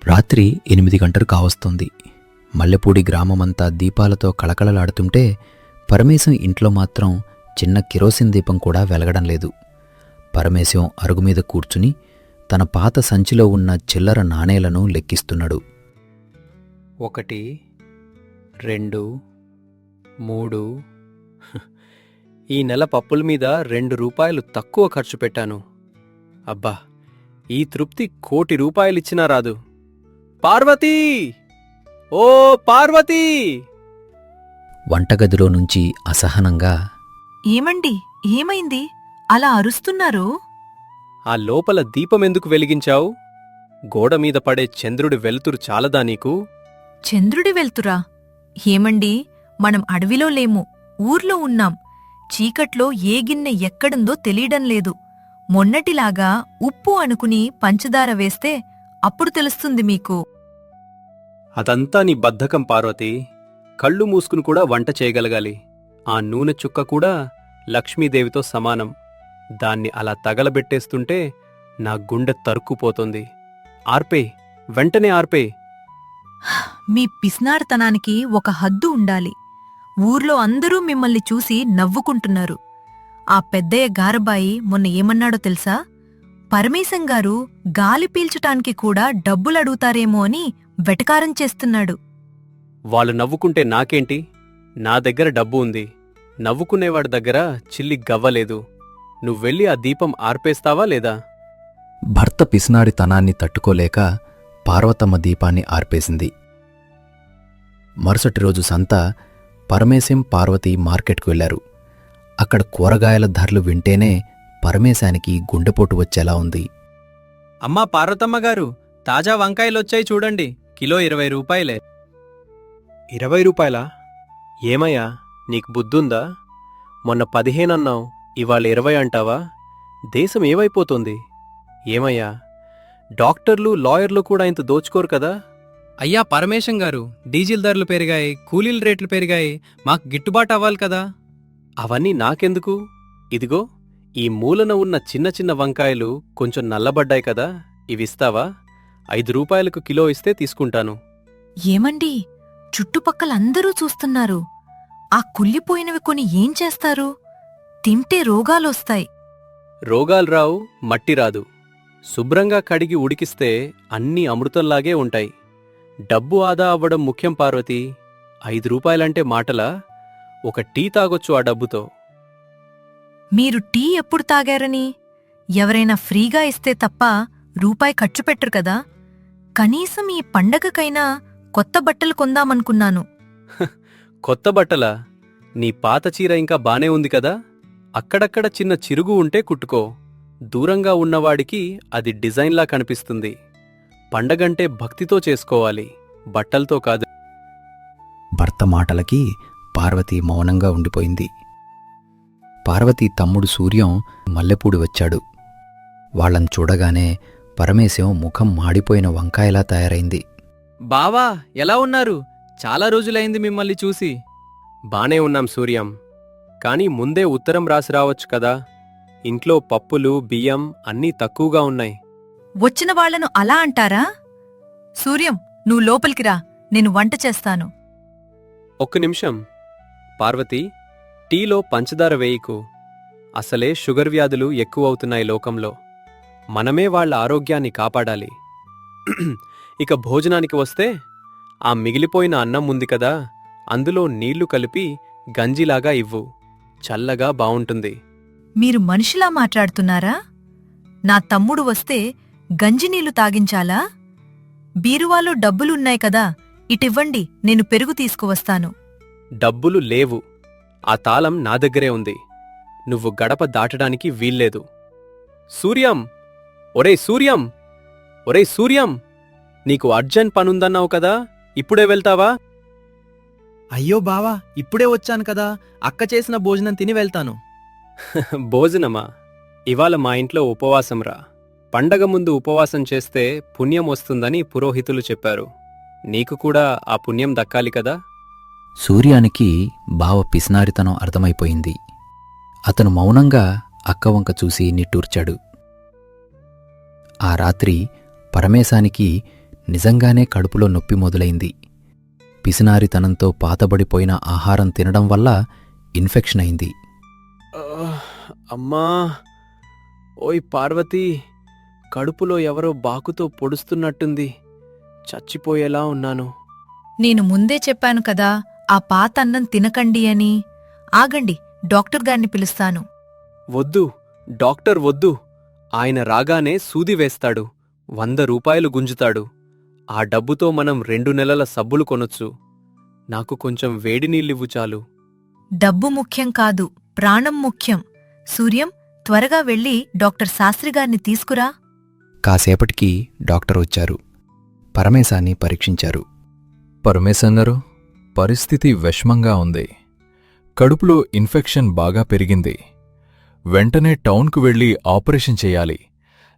రాత్రి 8 గంటలు కావస్తోంది. మల్లెపూడి గ్రామమంతా దీపాలతో కళకళలాడుతుంటే పరమేశం ఇంట్లో మాత్రం చిన్న కిరోసిన్ దీపం కూడా వెలగడం లేదు. పరమేశం అరుగుమీద కూర్చుని తన పాత సంచిలో ఉన్న చిల్లర నాణేలను లెక్కిస్తున్నాడు. 1, 2, 3. ఈ నెల పప్పుల మీద 2 రూపాయలు తక్కువ ఖర్చు పెట్టాను. అబ్బా, ఈ తృప్తి 1,00,00,000 రూపాయలిచ్చినా రాదు. పార్వతీ! ఓ పార్వతీ! వంటగదిలో నుంచి అసహనంగా, ఏమండి, ఏమైంది అలా అరుస్తున్నారు? ఆ లోపల దీపమెందుకు వెలిగించావు? గోడమీద పడే చంద్రుడి వెలుతురు చాలదా నీకు? చంద్రుడి వెళ్తురా? ఏమండి, మనం అడవిలో లేము, ఊర్లో ఉన్నాం. చీకట్లో ఏ గిన్నె ఎక్కడుందో తెలియడం లేదు. మొన్నటిలాగా ఉప్పు అనుకుని పంచదార వేస్తే అప్పుడు తెలుస్తుంది మీకు. అదంతా నీ బద్ధకం పార్వతీ. కళ్ళు మూసుకుని కూడా వంట చేయగలగాలి. ఆ నూనె చుక్క కూడా లక్ష్మీదేవితో సమానం. దాన్ని అలా తగలబెట్టేస్తుంటే నా గుండె తరుక్కుపోతుంది. ఆర్పే, వెంటనే ఆర్పే. మీ పిస్నార్తనానికి ఒక హద్దు ఉండాలి. ఊర్లో అందరూ మిమ్మల్ని చూసి నవ్వుకుంటున్నారు. ఆ పెద్దయ్య గారబాయి మొన్న ఏమన్నాడో తెలుసా? పరమేశంగారు గాలి పీల్చటానికి కూడా డబ్బులడుగుతారేమో అని వెటకారం చేస్తున్నాడు. వాళ్ళు నవ్వుకుంటే నాకేంటి? నా దగ్గర డబ్బు ఉంది. నవ్వుకునేవాడి దగ్గర చిల్లి గవ్వలేదు. నువ్వెళ్ళి ఆ దీపం ఆర్పేస్తావా లేదా? భర్త పిసినారితనాన్ని తట్టుకోలేక పార్వతమ్మ దీపాన్ని ఆర్పేసింది. మరుసటి రోజు సంత పరమేశం, పార్వతి మార్కెట్కు వెళ్లారు. అక్కడ కూరగాయల ధరలు వింటేనే పరమేశానికి గుండెపోటు వచ్చేలా ఉంది. అమ్మా పార్వతమ్మగారు, తాజా వంకాయలొచ్చాయి చూడండి. కిలో 20 రూపాయలే. 20 రూపాయలా? ఏమయ్యా, నీకు బుద్ధుందా? మొన్న 15 అన్నావు, ఇవాళ 20 అంటావా? దేశం ఏమైపోతుంది? ఏమయ్యా, డాక్టర్లు, లాయర్లు కూడా ఇంత దోచుకోరు కదా? అయ్యా పరమేశం గారు, డీజిల్ ధరలు పెరిగాయి, కూలీల రేట్లు పెరిగాయి, మాకు గిట్టుబాటు అవ్వాలి కదా. అవన్నీ నాకెందుకు? ఇదిగో ఈ మూలన ఉన్న చిన్న చిన్న వంకాయలు కొంచెం నల్లబడ్డాయి కదా, ఇవిస్తావా? 5 రూపాయలకు కిలో ఇస్తే తీసుకుంటాను. ఏమండి, చుట్టుపక్కలందరూ చూస్తున్నారు. ఆ కుళ్ళిపోయినవి కొని ఏం చేస్తారు? తింటే రోగాలొస్తాయి. రోగాలు రావు, మట్టి రాదు. శుభ్రంగా కడిగి ఉడికిస్తే అన్నీ అమృతంలాగే ఉంటాయి. డబ్బు ఆదా అవ్వడం ముఖ్యం పార్వతీ. 5 రూపాయలంటే మాటలా? ఒక టీ తాగొచ్చు ఆ డబ్బుతో. మీరు టీ ఎప్పుడు తాగారని? ఎవరైనా ఫ్రీగా ఇస్తే తప్ప రూపాయి ఖర్చు పెట్టరు కదా. కనీసం ఈ పండగకైనా కొత్త బట్టలు కొందామనుకున్నాను. కొత్త బట్టలా? నీ పాత చీర ఇంకా బానే ఉంది కదా. అక్కడక్కడ చిన్న చిరుగు ఉంటే కుట్టుకో. దూరంగా ఉన్నవాడికి అది డిజైన్లా కనిపిస్తుంది. పండగంటే భక్తితో చేసుకోవాలి, బట్టలతో కాదు. భర్త మాటలకి పార్వతి మౌనంగా ఉండిపోయింది. పార్వతి తమ్ముడు సూర్యం మల్లెపూడి వచ్చాడు. వాళ్ళని చూడగానే పరమేశం ముఖం మాడిపోయిన వంకాయలా తయారైంది. బావా, ఎలా ఉన్నారు? చాలా రోజులైంది మిమ్మల్ని చూసి. బానే ఉన్నాం సూర్యం. కాని ముందే ఉత్తరం రాసి రావచ్చు కదా. ఇంట్లో పప్పులు, బియ్యం అన్నీ తక్కువగా ఉన్నాయి. వచ్చిన వాళ్లను అలా అంటారా? సూర్యం, నువ్వు లోపలికి రా, నేను వంట చేస్తాను. ఒక్క నిమిషం. పార్వతీ, టీలో పంచదార వేయికు. అసలే షుగర్ వ్యాధులు ఎక్కువవుతున్నాయి లోకంలో. మనమే వాళ్ల ఆరోగ్యాన్ని కాపాడాలి. ఇక భోజనానికి వస్తే, ఆ మిగిలిపోయిన అన్నం ఉంది కదా, అందులో నీళ్లు కలిపి గంజిలాగా ఇవ్వు. చల్లగా బావుంటుంది. మీరు మనిషిలా మాట్లాడుతున్నారా? నా తమ్ముడు వస్తే గంజినీళ్లు తాగించాలా? బీరువాలో డబ్బులున్నాయి కదా, ఇటివ్వండి, నేను పెరుగు తీసుకువస్తాను. డబ్బులు లేవు. ఆ తాళం నా దగ్గరే ఉంది. నువ్వు గడప దాటడానికి వీల్లేదు. సూర్యం! ఒరే సూర్యం! ఒరే సూర్యం! నీకు అర్జెంట్ పనుందన్నావు కదా, ఇప్పుడే వెళ్తావా? అయ్యో బావా, ఇప్పుడే వచ్చాను కదా, అక్క చేసిన భోజనం తిని వెళ్తాను. భోజనమా? ఇవాళ మా ఇంట్లో ఉపవాసం రా. పండగ ముందు ఉపవాసం చేస్తే పుణ్యం వస్తుందని పురోహితులు చెప్పారు. నీకు కూడా ఆ పుణ్యం దక్కాలి కదా. సూర్యానికి బావ పిసినారితనం అర్థమైపోయింది. అతను మౌనంగా అక్కవంక చూసి నిట్టూర్చాడు. ఆ రాత్రి పరమేశానికి నిజంగానే కడుపులో నొప్పి మొదలైంది. పిసినారితనంతో పాతబడిపోయిన ఆహారం తినడం వల్ల ఇన్ఫెక్షన్ అయింది. అమ్మా, ఓయ్ పార్వతి, కడుపులో ఎవరో బాకుతో పొడుస్తున్నట్టుంది. చచ్చిపోయేలా ఉన్నాను. నేను ముందే చెప్పాను కదా ఆ పాత అన్నం తినకండి అని. ఆగండి, డాక్టర్ గారిని పిలుస్తాను. వద్దు, డాక్టర్ వద్దు. ఆయన రాగానే సూది వేస్తాడు, 100 రూపాయలు గుంజుతాడు. ఆ డబ్బుతో మనం 2 నెలల సబ్బులు కొనొచ్చు. నాకు కొంచెం వేడి నీళ్ళివ్వు చాలు. డబ్బు ముఖ్యం కాదు, ప్రాణం ముఖ్యం. సూర్యం, త్వరగా వెళ్ళి డాక్టర్ శాస్త్రిగారిని తీసుకురా. కాసేపటికి డాక్టర్ వచ్చారు. పరమేశాన్ని పరీక్షించారు. పరమేశన్నరు, పరిస్థితి విషమంగా ఉంది. కడుపులో ఇన్ఫెక్షన్ బాగా పెరిగింది. వెంటనే టౌన్కు వెళ్ళి ఆపరేషన్ చెయ్యాలి.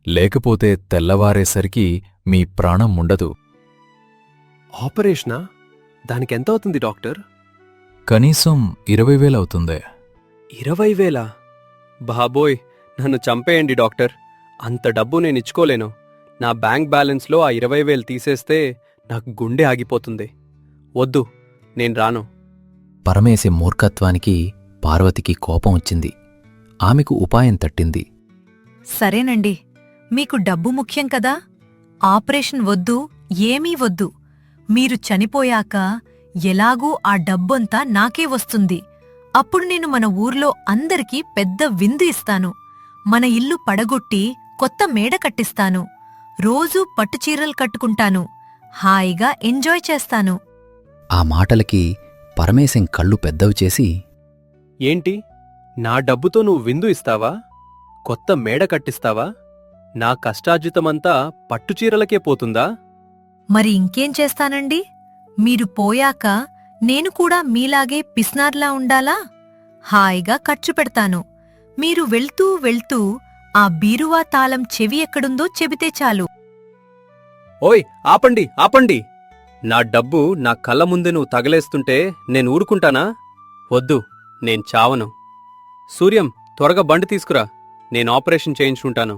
లేకపోతే తెల్లవారేసరికి మీ ప్రాణం ఉండదు. ఆపరేషనా? దానికెంతవుతుంది డాక్టర్? కనీసం 20,000 అవుతుంది. 20,000? బాబోయ్, నన్ను చంపేయండి డాక్టర్. అంత డబ్బు నేనిచ్చుకోలేను. నా బ్యాంక్ బ్యాలెన్స్లో ఆ 20,000 తీసేస్తే నాకు గుండె ఆగిపోతుంది. వద్దు, నేను రాను. పరమేశి మూర్ఖత్వానికి పార్వతికి కోపం వచ్చింది. ఆమెకు ఉపాయం తట్టింది. సరేనండి, మీకు డబ్బు ముఖ్యం కదా. ఆపరేషన్ వద్దు, ఏమీ వద్దు. మీరు చనిపోయాక ఎలాగూ ఆ డబ్బంతా నాకే వస్తుంది. అప్పుడు నేను మన ఊర్లో అందరికీ పెద్ద విందు ఇస్తాను. మన ఇల్లు పడగొట్టి కొత్త మేడ కట్టిస్తాను. రోజూ పట్టుచీరలు కట్టుకుంటాను. హాయిగా ఎంజాయ్ చేస్తాను. ఆ మాటలకి పరమేశం కళ్ళు పెద్దవి చేసి, ఏంటి, నా డబ్బుతో నువ్వు విందు ఇస్తావా? కొత్త మేడ కట్టిస్తావా? నా కష్టార్జితమంతా పట్టుచీరలకే పోతుందా? మరి ఇంకేం చేస్తానండి? మీరు పోయాక నేను కూడా మీలాగే పిస్నార్లా ఉండాలా? హాయిగా ఖర్చు పెడతాను. మీరు వెళ్తూ వెళ్తూ ఆ బీరువా తాళం చెవి ఎక్కడుందో చెబితే చాలు. ఓయ్, ఆపండి, ఆపండి! నా డబ్బు నా కళ్ళ ముందే నువ్వు తగలేస్తుంటే నేను ఊరుకుంటానా? వద్దు, నేను చావను. సూర్యం, త్వరగా బండి తీసుకురా. నేను ఆపరేషన్ చేయించుకుంటాను.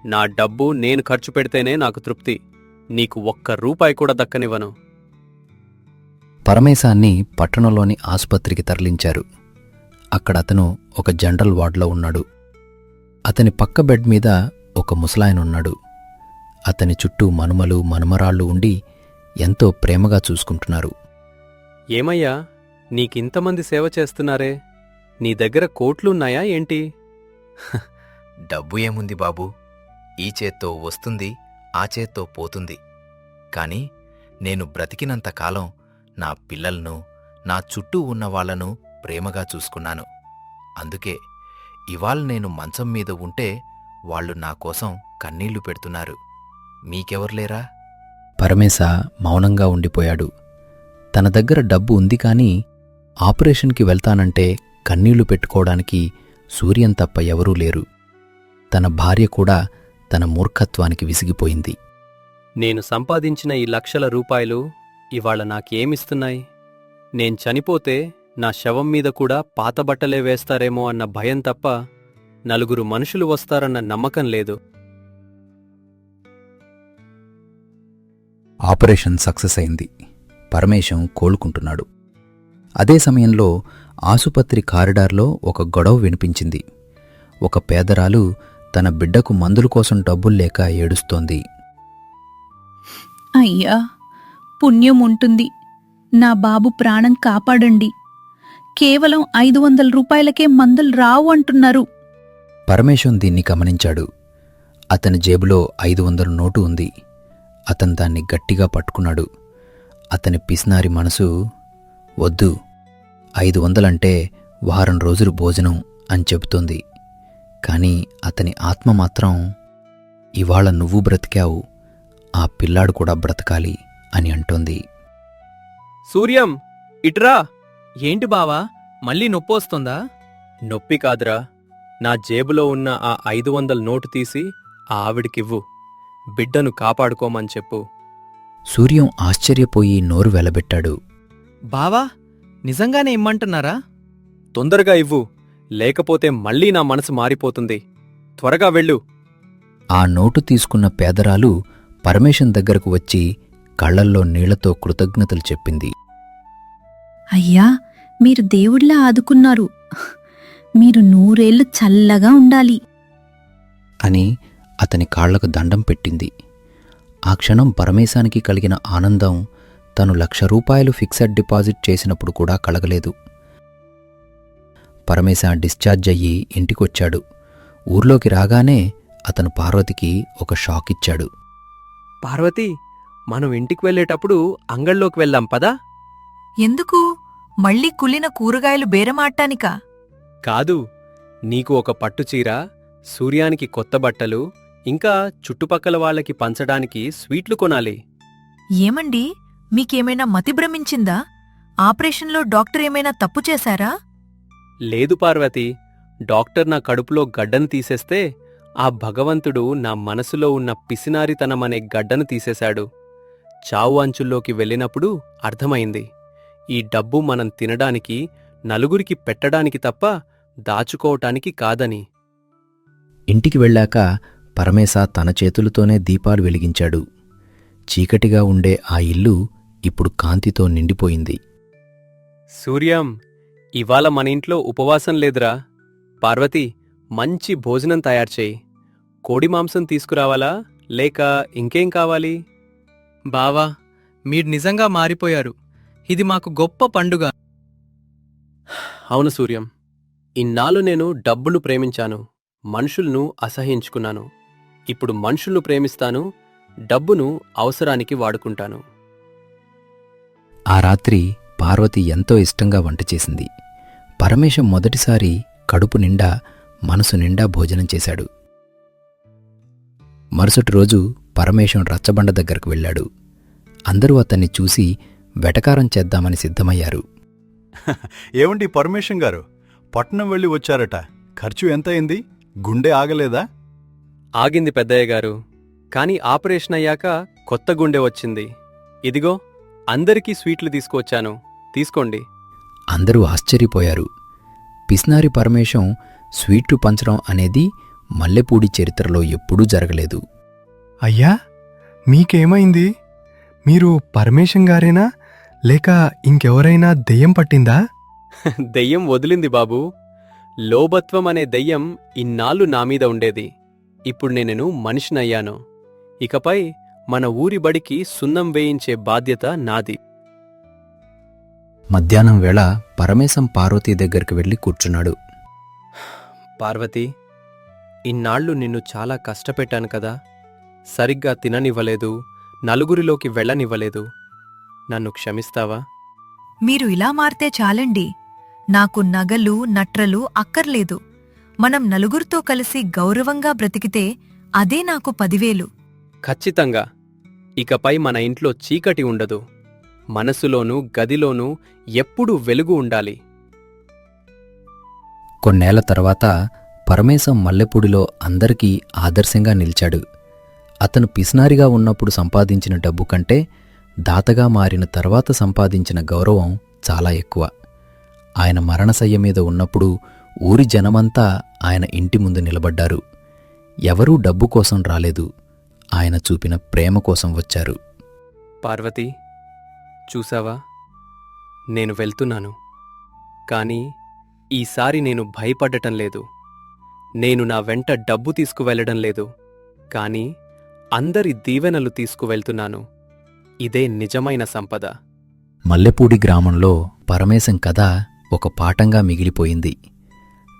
నా డబ్బు నేను ఖర్చు పెడితేనే నాకు తృప్తి. నీకు 1 రూపాయి కూడా దక్కనివ్వను. పరమేశాన్ని పట్టణంలోని ఆసుపత్రికి తరలించారు. అక్కడ అతను ఒక జనరల్ వార్డులో ఉన్నాడు. అతని పక్క బెడ్ మీద ఒక ముసలాయనున్నాడు. అతని చుట్టూ మనుమలు మనుమరాళ్ళు ఉండి ఎంతో ప్రేమగా చూసుకుంటున్నారు. ఏమయ్యా, నీకింతమంది సేవ చేస్తున్నారే, నీ దగ్గర కోట్లున్నాయా ఏంటి? డబ్బు ఏముంది బాబూ, ఈ చేత్తో వస్తుంది, ఆ చేత్తో పోతుంది. కాని నేను బ్రతికినంతకాలం నా పిల్లలను, నా చుట్టూ ఉన్నవాళ్లను ప్రేమగా చూసుకున్నాను. అందుకే ఇవాళ నేను మంచం మీద ఉంటే వాళ్ళు నాకోసం కన్నీళ్లు పెడుతున్నారు. మీకెవర్లేరా? పరమేశ మౌనంగా ఉండిపోయాడు. తన దగ్గర డబ్బు ఉంది కాని ఆపరేషన్కి వెళ్తానంటే కన్నీళ్లు పెట్టుకోవడానికి సూర్యం తప్ప ఎవరూ లేరు. తన భార్య కూడా తన మూర్ఖత్వానికి విసిగిపోయింది. నేను సంపాదించిన ఈ లక్షల రూపాయలు ఇవాళ నాకేమిస్తున్నాయి? నేను చనిపోతే నా శవం మీద కూడా పాత బట్టలే వేస్తారేమో అన్న భయం తప్ప 4 మనుషులు వస్తారన్న నమ్మకం లేదు. ఆపరేషన్ సక్సెస్ అయింది. పరమేశం కోలుకుంటున్నాడు. అదే సమయంలో ఆసుపత్రి కారిడార్లో ఒక గొడవ వినిపించింది. ఒక పేదరాలు తన బిడ్డకు మందుల కోసం డబ్బుల్లేక ఏడుస్తోంది. అయ్యా, పుణ్యం ఉంటుంది. నా బాబు ప్రాణం కాపాడండి. కేవలం 500 రూపాయలకే మందులు రావు అంటున్నారు. పరమేశం దీన్ని గమనించాడు. అతని జేబులో 500 నోటు ఉంది. అతను దాన్ని గట్టిగా పట్టుకున్నాడు. అతని పిసినారి మనసు, వద్దు, 500 వారం రోజులు భోజనం అని చెబుతోంది. కాని అతని ఆత్మ మాత్రం, ఇవాళ నువ్వు బ్రతికావు, ఆ పిల్లాడు కూడా బ్రతకాలి అని అంటోంది. సూర్యం, ఇట్రా. ఏంటి బావా, మళ్ళీ నొప్పొస్తుందా? నొప్పి కాదురా, నా జేబులో ఉన్న ఆ 500 నోటు తీసి ఆ ఆవిడికివ్వు. బిడ్డను కాపాడుకోమని చెప్పు. సూర్యం ఆశ్చర్యపోయి నోరు వెలబెట్టాడు. బావా, నిజంగానే ఇమ్మంటున్నారా? తొందరగా ఇవ్వు, లేకపోతే మళ్ళీ నా మనసు మారిపోతుంది. త్వరగా వెళ్ళు. ఆ నోటు తీసుకున్న పేదరాలు పరమేశం దగ్గరకు వచ్చి కళ్ళల్లో నీళ్లతో కృతజ్ఞతలు చెప్పింది. అయ్యా, మీరు దేవుడిలా ఆదుకున్నారు. మీరు 100 ఏళ్లు చల్లగా ఉండాలి. అని అతని కాళ్లకు దండం పెట్టింది. ఆ క్షణం పరమేశానికి కలిగిన ఆనందం తను 1,00,000 రూపాయలు ఫిక్సెడ్ డిపాజిట్ చేసినప్పుడు కూడా కలగలేదు. పరమేశ డిశ్చార్జ్ అయ్యి ఇంటికొచ్చాడు. ఊర్లోకి రాగానే అతను పార్వతికి ఒక షాక్ ఇచ్చాడు. పార్వతి, మనం ఇంటికి వెళ్ళేటప్పుడు అంగళ్ళలోకి వెళ్దాం పదా? ఎందుకు? మళ్ళీ కులిన కూరగాయలు బేరమాట్టానికా? కాదు, నీకు ఒక పట్టుచీర, సూర్యానికి కొత్త బట్టలు, ఇంకా చుట్టుపక్కల వాళ్ళకి పంచడానికి స్వీట్లు కొనాలి. ఏమండి, మీకేమైనా మతి భ్రమించిందా? ఆపరేషన్లో డాక్టర్ ఏమైనా తప్పు చేశారా? లేదు పార్వతి, డాక్టర్ నా కడుపులో గడ్డను తీసేస్తే ఆ భగవంతుడు నా మనసులో ఉన్న పిసినారితనమనే గడ్డను తీసేశాడు. చావు అంచుల్లోకి వెళ్ళినప్పుడు అర్థమైంది, ఈ డబ్బు మనం తినడానికి, నలుగురికి పెట్టడానికి తప్ప దాచుకోవటానికి కాదని. ఇంటికి వెళ్ళాక పరమేశ తన చేతులతోనే దీపాలు వెలిగించాడు. చీకటిగా ఉండే ఆ ఇల్లు ఇప్పుడు కాంతితో నిండిపోయింది. సూర్యం, ఇవాళ మన ఇంట్లో ఉపవాసం లేదురా. పార్వతి, మంచి భోజనం తయారుచేయి. కోడి మాంసం తీసుకురావాలా లేక ఇంకేం కావాలి? బావా, మీరు నిజంగా మారిపోయారు. ఇది మాకు గొప్ప పండుగ. అవును సూర్యం, ఇన్నాళ్ళు నేను డబ్బును ప్రేమించాను, మనుషులను అసహ్యించుకున్నాను. ఇప్పుడు మనుషులను ప్రేమిస్తాను, డబ్బును అవసరానికి వాడుకుంటాను. ఆ రాత్రి పార్వతి ఎంతో ఇష్టంగా వంట చేసింది. పరమేశం మొదటిసారి కడుపు నిండా, మనసు నిండా భోజనం చేశాడు. మరుసటి రోజు పరమేశం రచ్చబండ దగ్గరకు వెళ్ళాడు. అందరూ అతన్ని చూసి వెటకారం చేద్దామని సిద్ధమయ్యారు. ఏమండి పరమేశం గారు, పట్నం వెళ్ళి వచ్చారట. ఖర్చు ఎంతయింది? గుండె ఆగలేదా? ఆగింది పెద్దయ్య గారు, కాని ఆపరేషన్ అయ్యాక కొత్త గుండె వచ్చింది. ఇదిగో అందరికీ స్వీట్లు తీసుకువచ్చాను, తీసుకోండి. అందరూ ఆశ్చర్యపోయారు. పిస్నారి పరమేశం స్వీట్లు పంచడం అనేది మల్లెపూడి చరిత్రలో ఎప్పుడూ జరగలేదు. అయ్యా, మీకేమైంది? మీరు పరమేశం గారేనా లేక ఇంకెవరైనా దెయ్యం పట్టిందా? దెయ్యం వదిలింది బాబూ. లోభత్వం అనే దెయ్యం ఇన్నాళ్ళు నామీద ఉండేది. ఇప్పుడు నేను మనిషినయ్యాను. ఇకపై మన ఊరి బడికి సున్నం వేయించే బాధ్యత నాది. మధ్యాహ్నం వేళ పరమేశం పార్వతీ దగ్గరికి వెళ్ళి కూర్చున్నాడు. పార్వతి, ఇన్నాళ్ళు నిన్ను చాలా కష్టపెట్టాను కదా. సరిగ్గా తిననివ్వలేదు, నలుగురిలోకి వెళ్ళనివ్వలేదు. నన్ను క్షమిస్తావా? మీరు ఇలా మారితే చాలండి. నాకు నగలు, నట్రలు అక్కర్లేదు. మనం నలుగురితో కలిసి గౌరవంగా బ్రతికితే అదే నాకు 10,000. ఖచ్చితంగా. ఇకపై మన ఇంట్లో చీకటి ఉండదు. మనసులోనూ గదిలోనూ ఎప్పుడూ వెలుగు ఉండాలి. కొన్నేళ్ల తర్వాత పరమేశం మల్లెపూడిలో అందరికీ ఆదర్శంగా నిలిచాడు. అతను పిసినారిగా ఉన్నప్పుడు సంపాదించిన డబ్బు కంటే దాతగా మారిన తర్వాత సంపాదించిన గౌరవం చాలా ఎక్కువ. ఆయన మరణశయ్య మీద ఉన్నప్పుడు ఊరి జనమంతా ఆయన ఇంటి ముందు నిలబడ్డారు. ఎవరూ డబ్బు కోసం రాలేదు, ఆయన చూపిన ప్రేమ కోసం వచ్చారు. పార్వతి, చూసావా, నేను వెళ్తున్నాను. కాని ఈసారి నేను భయపడటం లేదు. నేను నా వెంట డబ్బు తీసుకువెళ్లడం లేదు, కాని అందరి దీవెనలు తీసుకువెళ్తున్నాను. ఇదే నిజమైన సంపద. మల్లెపూడి గ్రామంలో పరమేశం కథ ఒక పాఠంగా మిగిలిపోయింది.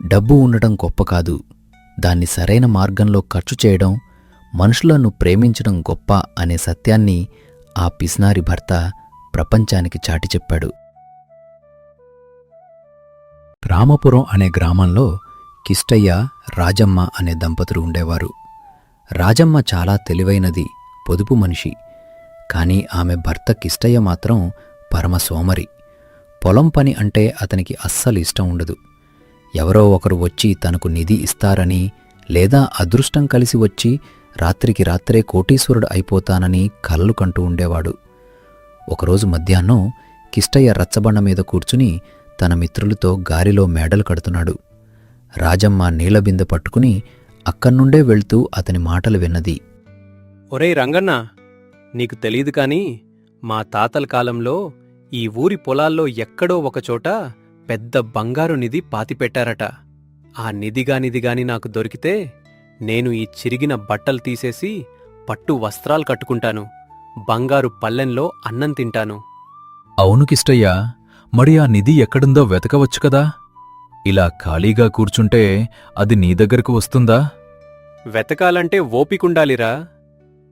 డబ్బు ఉండడం గొప్ప కాదు, దాన్ని సరైన మార్గంలో ఖర్చు చేయడం, మనుషులను ప్రేమించడం గొప్ప అనే సత్యాన్ని ఆ పిసినారి భర్త ప్రపంచానికి చాటి చెప్పాడు. రామపురం అనే గ్రామంలో కిష్టయ్య, రాజమ్మ అనే దంపతులు ఉండేవారు. రాజమ్మ చాలా తెలివైనది, పొదుపు మనిషి. కాని ఆమె భర్త కిష్టయ్య మాత్రం పరమ సోమరి. పొలం పని అంటే అతనికి అస్సలు ఇష్టం ఉండదు. ఎవరో ఒకరు వచ్చి తనకు నిధి ఇస్తారని, లేదా అదృష్టం కలిసి వచ్చి రాత్రికి రాత్రే కోటీశ్వరుడు అయిపోతానని కలలు కంటూ ఉండేవాడు. ఒకరోజు మధ్యాహ్నం కిష్టయ్య రచ్చబండ మీద కూర్చుని తన మిత్రులతో గారిలో మేడలు కడుతున్నాడు. రాజమ్మ నీళ్లబిందె పట్టుకుని అక్కడ్నుండే వెళ్తూ అతని మాటలు విన్నది. ఒరేయ్ రంగన్న, నీకు తెలీదు కాని మా తాతల కాలంలో ఈ ఊరి పొలాల్లో ఎక్కడో ఒకచోట పెద్ద బంగారు నిధి పాతిపెట్టారట. ఆ నిధిగాని నాకు దొరికితే నేను ఈ చిరిగిన బట్టలు తీసేసి పట్టు వస్త్రాలు కట్టుకుంటాను, బంగారు పల్లెంలో అన్నం తింటాను. అవును కిష్టయ్య, మరి ఆ నిధి ఎక్కడుందో వెతకవచ్చు కదా. ఇలా ఖాళీగా కూర్చుంటే అది నీ దగ్గరకు వస్తుందా? వెతకాలంటే ఓపికుండాలిరా.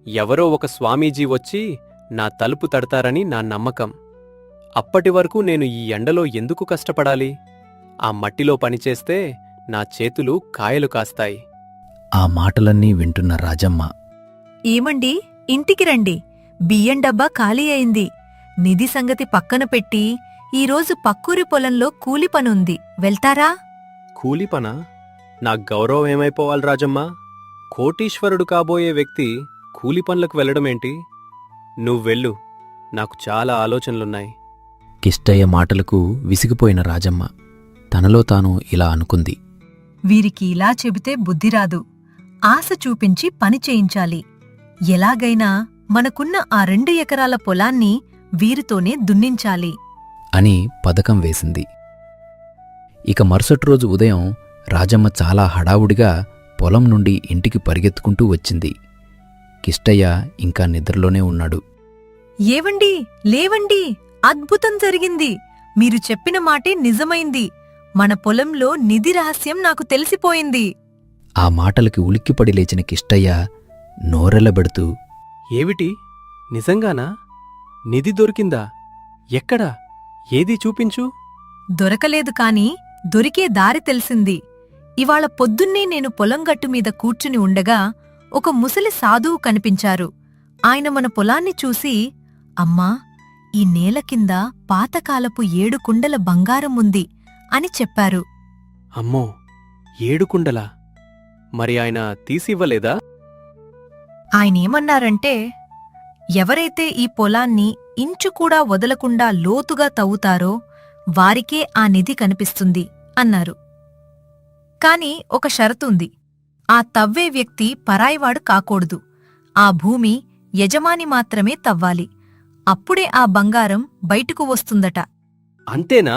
ఎవరో ఒక స్వామీజీ వచ్చి నా తలుపు తడతారని నా నమ్మకం. అప్పటివరకు నేను ఈ ఎండలో ఎందుకు కష్టపడాలి? ఆ మట్టిలో పనిచేస్తే నా చేతులు కాయలు కాస్తాయి. ఆ మాటలన్నీ వింటున్న రాజమ్మ, ఏమండి, ఇంటికి రండి. బియ్యం డబ్బా ఖాళీ అయింది. నిధి సంగతి పక్కన పెట్టి ఈరోజు పక్కూరి పొలంలో కూలి పనుంది, వెళ్తారా? కూలి పనా? నా గౌరవం ఏమైపోవాలి రాజమ్మా? కోటీశ్వరుడు కాబోయే వ్యక్తి కూలి పనులకు వెళ్ళడమేంటి? నువ్వెళ్ళు, నాకు చాలా ఆలోచనలున్నాయి. కిష్టయ్య మాటలకు విసిగిపోయిన రాజమ్మ తనలో తాను ఇలా అనుకుంది. వీరికి ఇలా చెబితే బుద్ధిరాదు. ఆశ చూపించి పని చేయించాలి. ఎలాగైనా మనకున్న ఆ 2 ఎకరాల పొలాన్ని వీరితోనే దున్నించాలి అని పథకం వేసింది. ఇక మరుసటి రోజు ఉదయం రాజమ్మ చాలా హడావుడిగా పొలం నుండి ఇంటికి పరిగెత్తుకుంటూ వచ్చింది. కిష్టయ్య ఇంకా నిద్రలోనే ఉన్నాడు. ఏవండి, లేవండి, అద్భుతం జరిగింది. మీరు చెప్పిన మాటే నిజమైంది. మన పొలంలో నిధి రహస్యం నాకు తెలిసిపోయింది. ఆ మాటలకి ఉలిక్కిపడి లేచిన కిష్టయ్య నోరెళ్లబెడుతూ, ఏవిటి? నిజంగానా? నిధి దొరికిందా? ఎక్కడా? ఏదీ చూపించు. దొరకలేదు కాని దొరికే దారి తెలిసింది. ఇవాళ పొద్దున్నే నేను పొలం గట్టు మీద కూర్చుని ఉండగా ఒక ముసలి సాధువు కనిపించారు. ఆయన మన పొలాన్ని చూసి, అమ్మా, ఈ నేల కింద పాతకాలపు 7 కుండల బంగారం ఉంది అని చెప్పారు. అమ్మో, 7 కుండలా? మరి ఆయన తీసివ్వలేదా? ఆయనేమన్నారంటే, ఎవరైతే ఈ పొలాన్ని ఇంచుకూడా వదలకుండా లోతుగా తవ్వుతారో వారికే ఆ నిధి కనిపిస్తుంది అన్నారు. కాని ఒక షరతుంది. ఆ తవ్వే వ్యక్తి పరాయివాడు కాకూడదు. ఆ భూమి యజమాని మాత్రమే తవ్వాలి. అప్పుడే ఆ బంగారం బయటకు వస్తుందట. అంతేనా?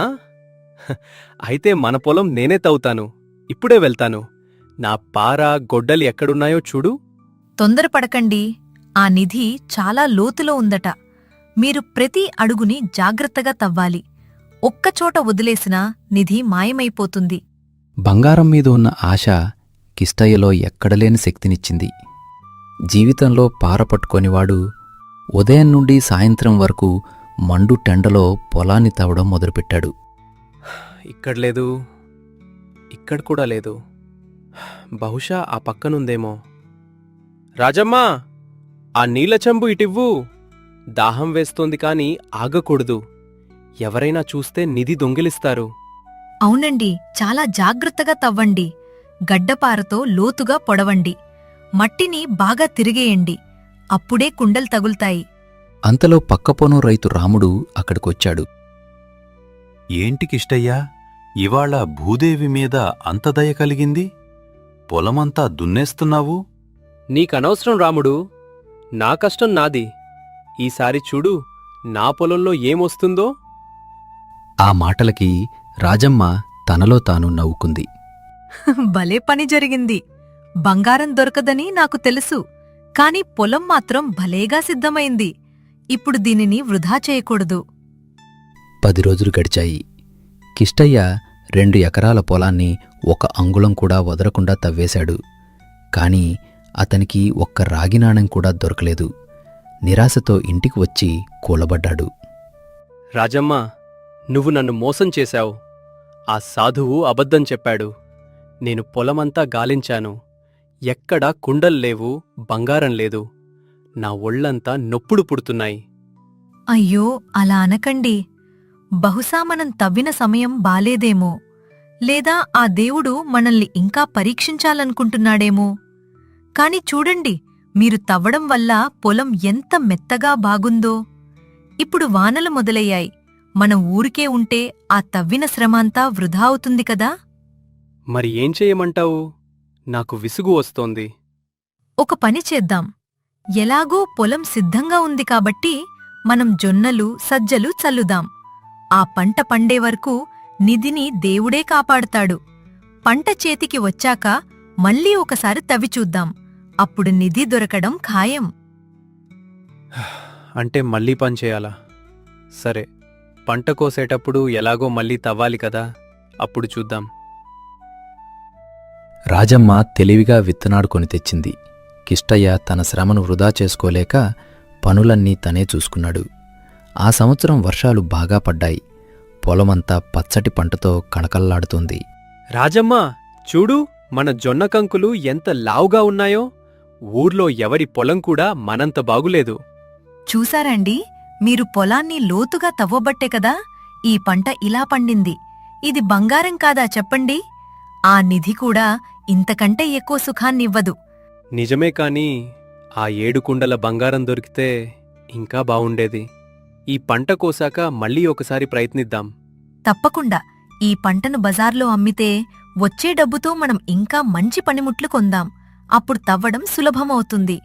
అయితే మన పొలం నేనే తవ్వుతాను. ఇప్పుడే వెళ్తాను. నా పార, గొడ్డలి ఎక్కడున్నాయో చూడు. తొందరపడకండి. ఆ నిధి చాలా లోతులో ఉందట. మీరు ప్రతి అడుగుని జాగ్రత్తగా తవ్వాలి. ఒక్కచోట వదిలేసినా నిధి మాయమైపోతుంది. బంగారం మీద ఉన్న ఆశ కిష్టయ్యలో ఎక్కడలేని శక్తినిచ్చింది. జీవితంలో పార పట్టుకొనివాడు ఉదయం నుండి సాయంత్రం వరకు మండు టెండలో పొలాన్ని తవ్వడం మొదలుపెట్టాడు. ఇక్కడ లేదు, ఇక్కడ కూడా లేదు. బహుశా ఆ పక్కనుందేమో. రాజమ్మా, ఆ నీళ్ల చెంబు ఇటివ్వు. దాహం వేస్తోంది కాని ఆగకూడదు. ఎవరైనా చూస్తే నిధి దొంగిలిస్తారు. అవునండి, చాలా జాగ్రత్తగా తవ్వండి. గడ్డపారతో లోతుగా పొడవండి. మట్టిని బాగా తిరిగేయండి. అప్పుడే కుండలు తగులుతాయి. అంతలో పక్కపొను రైతు రాముడు అక్కడికొచ్చాడు. ఏంటి కిష్టయ్యా, ఇవాళ భూదేవి మీద అంత దయ కలిగింది? పొలమంతా దున్నేస్తున్నావు? నీకనవసరం రాముడు. నా కష్టం నాది. ఈసారి చూడు నా పొలంలో ఏమొస్తుందో. ఆ మాటలకి రాజమ్మ తనలో తాను నవ్వుకుంది. భలే పని జరిగింది. బంగారం దొరకదని నాకు తెలుసు. కాని పొలం మాత్రం భలేగా సిద్ధమైంది. ఇప్పుడు దీనిని వృధా చేయకూడదు. 10 రోజులు గడిచాయి. కిష్టయ్య 2 ఎకరాల పొలాన్ని 1 అంగుళం కూడా వదలకుండా తవ్వేశాడు. కాని అతనికి ఒక్క రాగినాణెం కూడా దొరకలేదు. నిరాశతో ఇంటికి వచ్చి కూలబడ్డాడు. రాజమ్మ, నువ్వు నన్ను మోసం చేశావు. ఆ సాధువు అబద్ధం చెప్పాడు. నేను పొలమంతా గాలించాను. ఎక్కడా కుండల్లేవు, బంగారం లేదు. నా ఒళ్లంతా నొప్పులు పుడుతున్నాయి. అయ్యో, అలా అనకండి. బహుశా మనం తవ్విన సమయం బాలేదేమో. లేదా ఆ దేవుడు మనల్ని ఇంకా పరీక్షించాలనుకుంటున్నాడేమో. కాని చూడండి, మీరు తవ్వడం వల్ల పొలం ఎంత మెత్తగా బాగుందో. ఇప్పుడు వానలు మొదలయ్యాయి. మనం ఊరికే ఉంటే ఆ తవ్విన శ్రమంతా వృధా అవుతుంది కదా. మరి ఏం చేయమంటావు? నాకు విసుగు వస్తోంది. ఒక పని చేద్దాం. ఎలాగూ పొలం సిద్ధంగా ఉంది కాబట్టి మనం జొన్నలు సజ్జలు చల్లుదాం. ఆ పంట పండే వరకు నిధిని దేవుడే కాపాడుతాడు. పంట చేతికి వచ్చాక మళ్ళీ ఒకసారి తవ్విచూద్దాం. అప్పుడు నిధి దొరకడం ఖాయం. అంటే మళ్ళీ పని చేయాలా? సరే, పంట కోసేటప్పుడు ఎలాగో మళ్ళీ తవ్వాలి కదా, అప్పుడు చూద్దాం. రాజమ్మ తెలివిగా విత్తనాడు కొని తెచ్చింది. కిష్టయ్య తన శ్రమను వృధా చేసుకోలేక పనులన్నీ తనే చూసుకున్నాడు. ఆ సంవత్సరం వర్షాలు బాగా పడ్డాయి. పొలమంతా పచ్చటి పంటతో కళకళ్లాడుతోంది. రాజమ్మ, చూడు, మన జొన్న కంకులు ఎంత లావుగా ఉన్నాయో. ఊర్లో ఎవరి పొలం కూడా మనంత బాగులేదు. చూసారండి, మీరు పొలాన్ని లోతుగా తవ్వబట్టే కదా ఈ పంట ఇలా పండింది. ఇది బంగారం కాదా చెప్పండి? ఆ నిధి కూడా ఇంతకంటే ఎక్కువ సుఖాన్నివ్వదు. నిజమే, కాని ఆ 7 కుండల బంగారం దొరికితే ఇంకా బావుండేది. ఈ పంట కోసాక మళ్ళీ ఒకసారి ప్రయత్నిద్దాం. తప్పకుండా ఈ పంటను బజార్లో అమ్మితే వచ్చే డబ్బుతో మనం ఇంకా మంచి పనిముట్లు కొందాం. అప్పుడు తవ్వడం సులభమవుతుంది.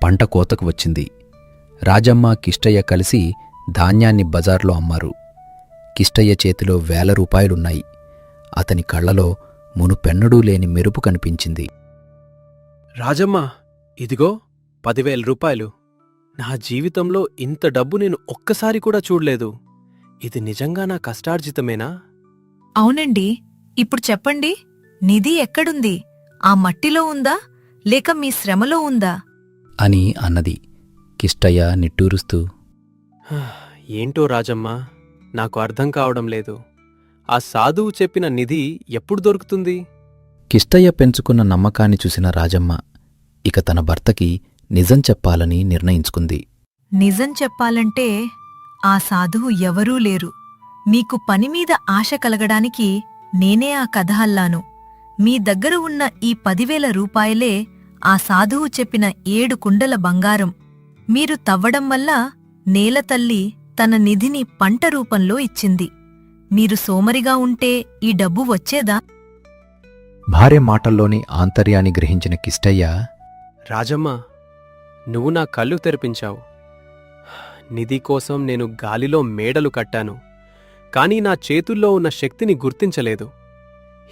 పంట కోతకు వచ్చింది. రాజమ్మ కిష్టయ్య కలిసి ధాన్యాన్ని బజార్లో అమ్మారు. కిష్టయ్య చేతిలో వేల రూపాయలున్నాయి. అతని కళ్లలో మునుపెన్నడూ లేని మెరుపు కనిపించింది. రాజమ్మ, ఇదిగో 10,000 రూపాయలు. నా జీవితంలో ఇంత డబ్బు నేను ఒక్కసారి కూడా చూడలేదు. ఇది నిజంగా నా కష్టార్జితమేనా? అవునండి. ఇప్పుడు చెప్పండి, నిధి ఎక్కడుంది? ఆ మట్టిలో ఉందా లేక మీ శ్రమలో ఉందా? అని అన్నది. కిష్టయ్య నిట్టూరుస్తూ, ఏంటో రాజమ్మ, నాకు అర్థం కావడం లేదు. ఆ సాధువు చెప్పిన నిధి ఎప్పుడు దొరుకుతుంది? కిష్టయ్య పెంచుకున్న నమ్మకాన్ని చూసిన రాజమ్మ ఇక తన భర్తకి నిజం చెప్పాలని నిర్ణయించుకుంది. నిజం చెప్పాలంటే ఆ సాధువు ఎవరూ లేరు. మీకు పనిమీద ఆశ కలగడానికి నేనే ఆ కథ అల్లాను. మీ దగ్గర ఉన్న ఈ 10,000 రూపాయలే ఆ సాధువు చెప్పిన 7 కుండల బంగారం. మీరు తవ్వడం వల్ల నేలతల్లి తన నిధిని పంట రూపంలో ఇచ్చింది. మీరు సోమరిగా ఉంటే ఈ డబ్బు వచ్చేదా? భార్య మాటల్లోని ఆంతర్యాన్ని గ్రహించిన కిష్టయ్య, రాజమ్మ, నువ్వు నా కళ్ళు తెరిపించావు. నిధి కోసం నేను గాలిలో మేడలు కట్టాను, కానీ నా చేతుల్లో ఉన్న శక్తిని గుర్తించలేదు.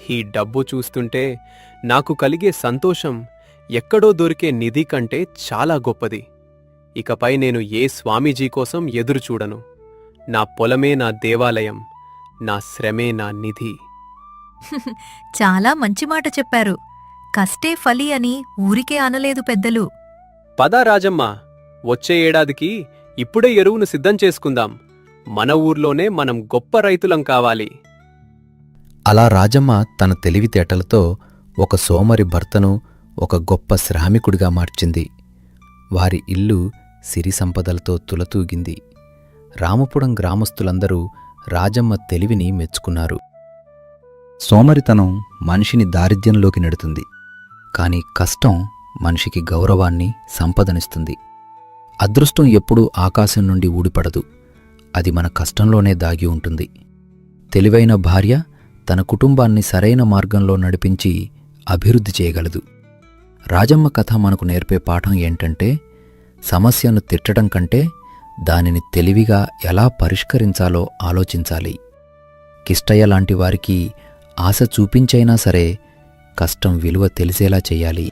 ఈ డబ్బు చూస్తుంటే నాకు కలిగే సంతోషం ఎక్కడో దొరికే నిధి కంటే చాలా గొప్పది. ఇకపై నేను ఏ స్వామీజీ కోసం ఎదురుచూడను. నా పొలమే నా దేవాలయం, నా శ్రమే నా నిధి. చాలా మంచి మాట చెప్పారు. కష్టే ఫలి అని ఊరికే అనలేదు పెద్దలు. పద రాజమ్మ, వచ్చే ఏడాదికి ఇప్పుడే ఎరువును సిద్ధం చేసుకుందాం. మన ఊర్లోనే మనం గొప్ప రైతులం కావాలి. అలా రాజమ్మ తన తెలివితేటలతో ఒక సోమరి భర్తను ఒక గొప్ప శ్రామికుడిగా మార్చింది. వారి ఇల్లు సిరి సంపదలతో తులతూగింది. రామపురం గ్రామస్తులందరూ రాజమ్మ తెలివిని మెచ్చుకున్నారు. సోమరితనం మనిషిని దారిద్ర్యంలోకి నెడుతుంది, కాని కష్టం మనిషికి గౌరవాన్ని, సంపదనిస్తుంది. అదృష్టం ఎప్పుడూ ఆకాశం నుండి ఊడిపడదు, అది మన కష్టంలోనే దాగి ఉంటుంది. తెలివైన భార్య తన కుటుంబాన్ని సరైన మార్గంలో నడిపించి అభివృద్ధి చేయగలదు. రాజమ్మ కథ మనకు నేర్పే పాఠం ఏంటంటే, సమస్యను తిట్టడం కంటే దానిని తెలివిగా ఎలా పరిష్కరించాలో ఆలోచించాలి. కిష్టయ్య లాంటి వారికి ఆశ చూపించైనా సరే కష్టం విలువ తెలిసేలా చెయ్యాలి.